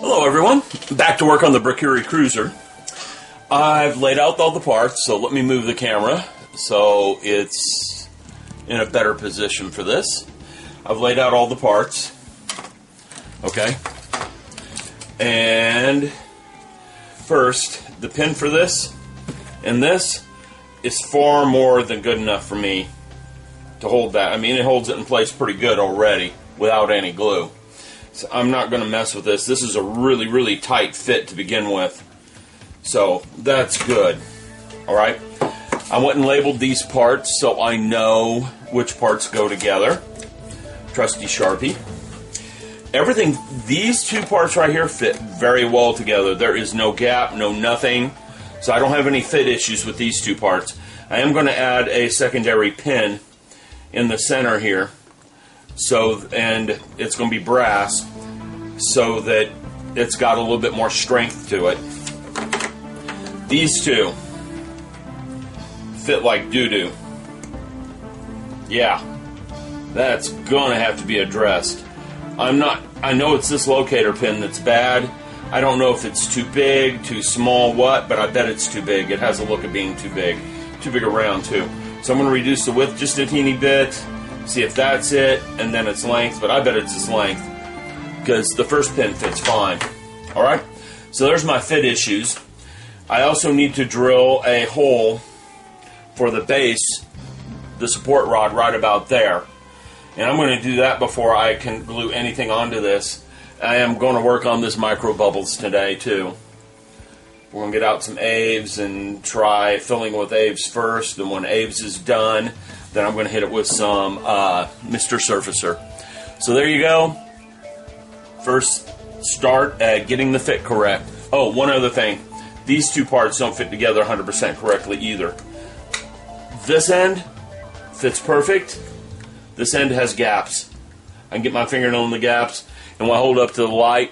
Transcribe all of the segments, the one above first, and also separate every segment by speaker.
Speaker 1: Hello everyone, back to work on the Brakiri cruiser. I've laid out all the parts, so let me move the camera so it's in a better position for this. I've laid out all the parts, okay, and first, the pin for this and this is far more than good enough for me to hold that. I mean, it holds it in place pretty good already without any glue. So I'm not going to mess with this. This is a really, really tight fit to begin with. So that's good. Alright. I went and labeled these parts so I know which parts go together. Trusty Sharpie. Everything, these two parts right here fit very well together. There is no gap, no nothing. So I don't have any fit issues with these two parts. I am going to add a secondary pin in the center here. And it's going to be brass so that it's got a little bit more strength to it. These two fit like doo-doo. Yeah, that's going to have to be addressed. I know it's this locator pin that's bad. I don't know if it's too big, too small, what, but I bet it's too big. It has a look of being too big around too. So I'm going to reduce the width just a teeny bit. See if that's it, and then its length, but I bet it's its length because the first pin fits fine. Alright, so there's my fit issues. I also need to drill a hole for the base, the support rod right about there. And I'm going to do that before I can glue anything onto this. I am going to work on this micro bubbles today too. We're going to get out some Aves and try filling with Aves first, and when Aves is done, then I'm going to hit it with some Mr. Surfacer. So there you go. First start at getting the fit correct. Oh, one other thing. These two parts don't fit together 100% correctly either. This end fits perfect. This end has gaps. I can get my fingernail in the gaps, and when I hold up to the light,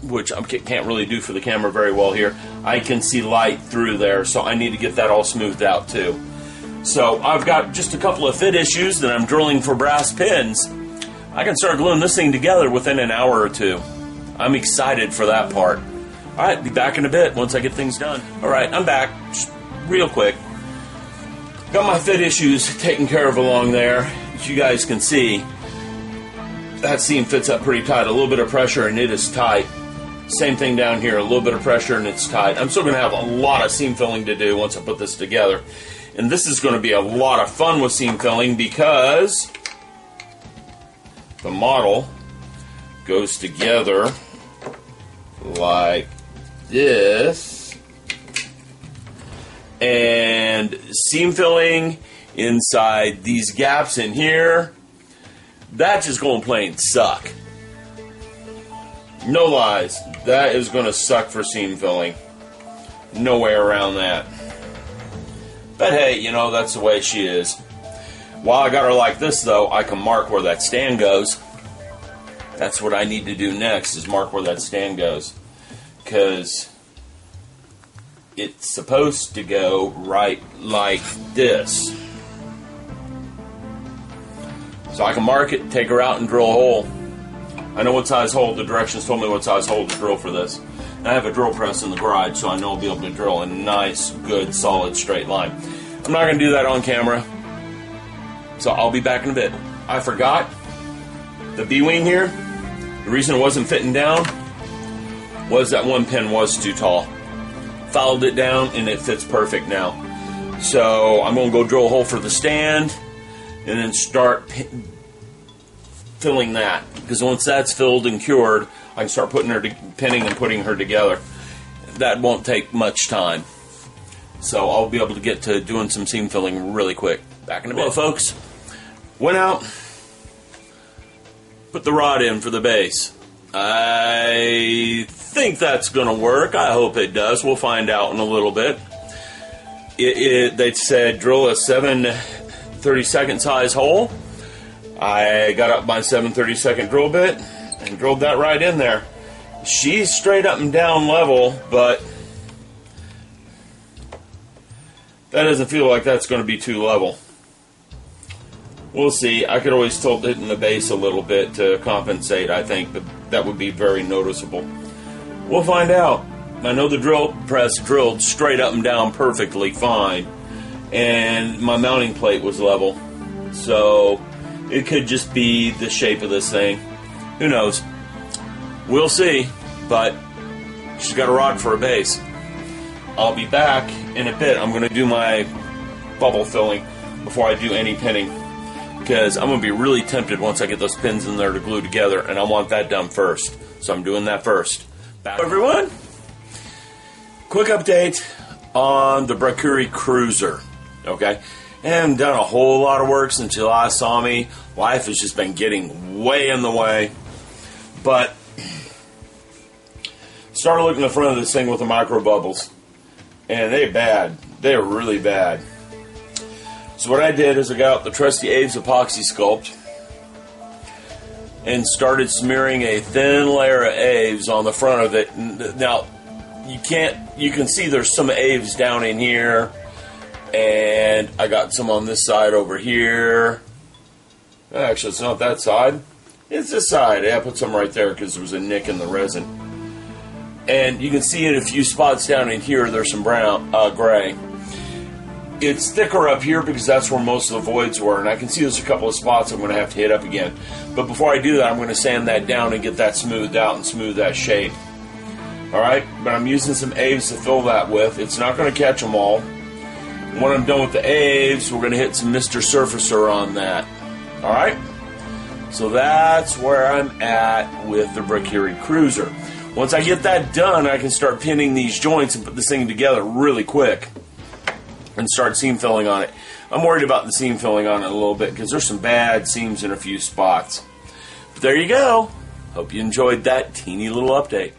Speaker 1: which I can't really do for the camera very well here, I can see light through there, so I need to get that all smoothed out too. So I've got just a couple of fit issues that I'm drilling for brass pins. I can start gluing this thing together within an hour or two. I'm excited for that part. Alright, be back in a bit once I get things done. Alright, I'm back. Just real quick. Got my fit issues taken care of along there. As you guys can see, that seam fits up pretty tight. A little bit of pressure and it is tight. Same thing down here. A little bit of pressure and it's tight. I'm still going to have a lot of seam filling to do once I put this together. And this is going to be a lot of fun with seam filling because the model goes together like this. And seam filling inside these gaps in here, that's just going to plain suck. No lies, that is going to suck for seam filling. No way around that. But hey, you know, that's the way she is. While I got her like this, though, I can mark where that stand goes. That's what I need to do next, is mark where that stand goes. Because it's supposed to go right like this. So I can mark it, take her out, and drill a hole. I know what size hole, the directions told me what size hole to drill for this. I have a drill press in the garage, so I know I'll be able to drill a nice, good, solid, straight line. I'm not going to do that on camera, so I'll be back in a bit. I forgot the B-wing here. The reason it wasn't fitting down was that one pin was too tall. Fouled it down, and it fits perfect now. So I'm going to go drill a hole for the stand, and then start filling that. Because once that's filled and cured, I can start pinning and putting her together. That won't take much time. So I'll be able to get to doing some seam filling really quick. Back in a bit. Well, folks, went out, put the rod in for the base. I think that's going to work. I hope it does. We'll find out in a little bit. They said drill a 7/32 size hole. I got up my 7/32 drill bit and drilled that right in there. She's straight up and down level, but that doesn't feel like that's going to be too level. We'll see. I could always tilt it in the base a little bit to compensate, I think, but that would be very noticeable. We'll find out. I know the drill press drilled straight up and down perfectly fine, and my mounting plate was level, so it could just be the shape of this thing. Who knows? We'll see, but she's got a rod for a base. I'll be back in a bit. I'm going to do my bubble filling before I do any pinning, because I'm going to be really tempted once I get those pins in there to glue together, and I want that done first. So I'm doing that first. Back, everyone. Quick update on the Brakiri Cruiser. Okay? I haven't done a whole lot of work since you last saw me. Life has just been getting way in the way. But started looking at the front of this thing with the micro bubbles, and they're bad. They're really bad. So what I did is I got out the trusty Aves epoxy sculpt and started smearing a thin layer of Aves on the front of it. Now, you can see there's some Aves down in here, and I got some on this side over here. Actually, it's not that side. It's this side. I put some right there because there was a nick in the resin. And you can see in a few spots down in here, there's some brown, gray. It's thicker up here because that's where most of the voids were, and I can see there's a couple of spots I'm going to have to hit up again. But before I do that, I'm going to sand that down and get that smoothed out and smooth that shape. Alright, but I'm using some Aves to fill that with. It's not going to catch them all. When I'm done with the Aves, we're going to hit some Mr. Surfacer on that. Alright? So that's where I'm at with the Brakiri Cruiser. Once I get that done, I can start pinning these joints and put this thing together really quick and start seam filling on it. I'm worried about the seam filling on it a little bit because there's some bad seams in a few spots. But there you go. Hope you enjoyed that teeny little update.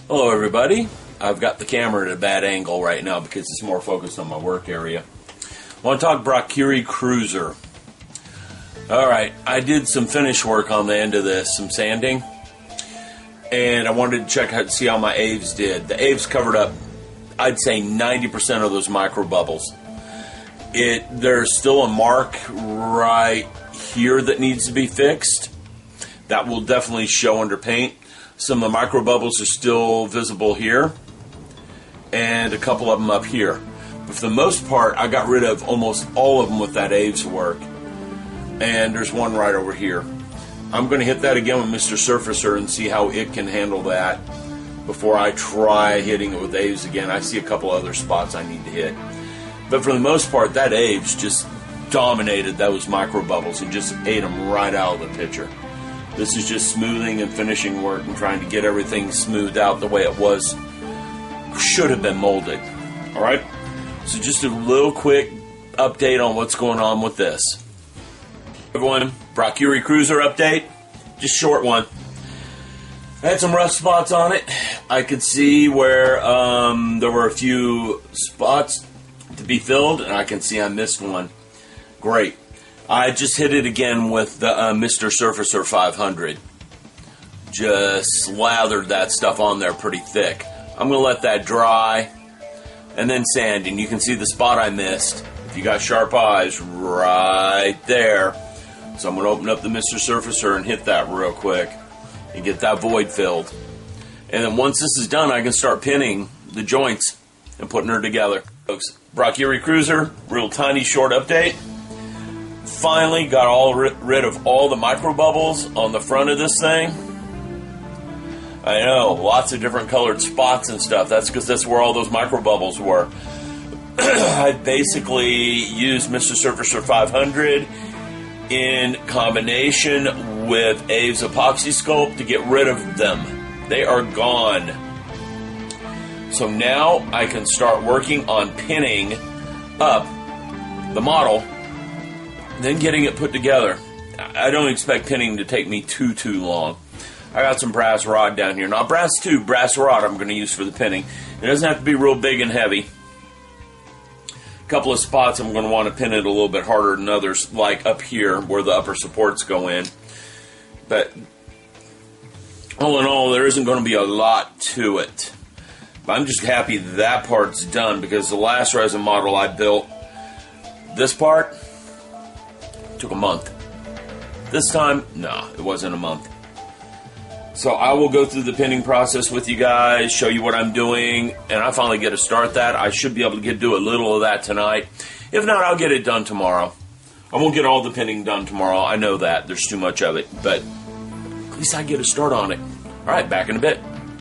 Speaker 1: Hello everybody. I've got the camera at a bad angle right now because it's more focused on my work area. I want to talk Brakiri Cruiser. Alright, I did some finish work on the end of this, some sanding, and I wanted to check out, see how my Aves did. The Aves covered up, I'd say 90% of those micro bubbles. There's still a mark right here that needs to be fixed. That will definitely show under paint. Some of the micro bubbles are still visible here, and a couple of them up here. But for the most part, I got rid of almost all of them with that Aves work. And there's one right over here. I'm going to hit that again with Mr. Surfacer and see how it can handle that before I try hitting it with Aves again. I see a couple other spots I need to hit. But for the most part, that Aves just dominated those micro bubbles and just ate them right out of the picture. This is just smoothing and finishing work and trying to get everything smoothed out the way it was, should have been molded. Alright? So just a little quick update on what's going on with this. Everyone, Brakiri Cruiser update, just short one. I had some rough spots on it. I could see where there were a few spots to be filled, and I can see I missed one. Great. I just hit it again with the Mr. Surfacer 500. Just slathered that stuff on there pretty thick. I'm going to let that dry, and then sanding. You can see the spot I missed. If you got sharp eyes, right there. So I'm going to open up the Mr. Surfacer and hit that real quick and get that void filled. And then once this is done, I can start pinning the joints and putting her together. Folks, Brakiri Cruiser, real tiny short update. Finally got rid of all the micro bubbles on the front of this thing. I know, lots of different colored spots and stuff. That's because that's where all those micro bubbles were. I basically used Mr. Surfacer 500 in combination with Aves epoxy sculpt to get rid of them. They are gone. So now I can start working on pinning up the model, then getting it put together. I don't expect pinning to take me too long. I got some brass rod down here. Not brass tube, brass rod I'm going to use for the pinning. It doesn't have to be real big and heavy. A couple of spots I'm going to want to pin it a little bit harder than others, like up here where the upper supports go in. But all in all, there isn't going to be a lot to it. But I'm just happy that part's done, because the last resin model I built, this part took a month. This time, no, it wasn't a month. So I will go through the pinning process with you guys, show you what I'm doing, and I finally get to start that. I should be able to do a little of that tonight. If not, I'll get it done tomorrow. I won't get all the pinning done tomorrow. I know that. There's too much of it. But at least I get a start on it. All right, back in a bit.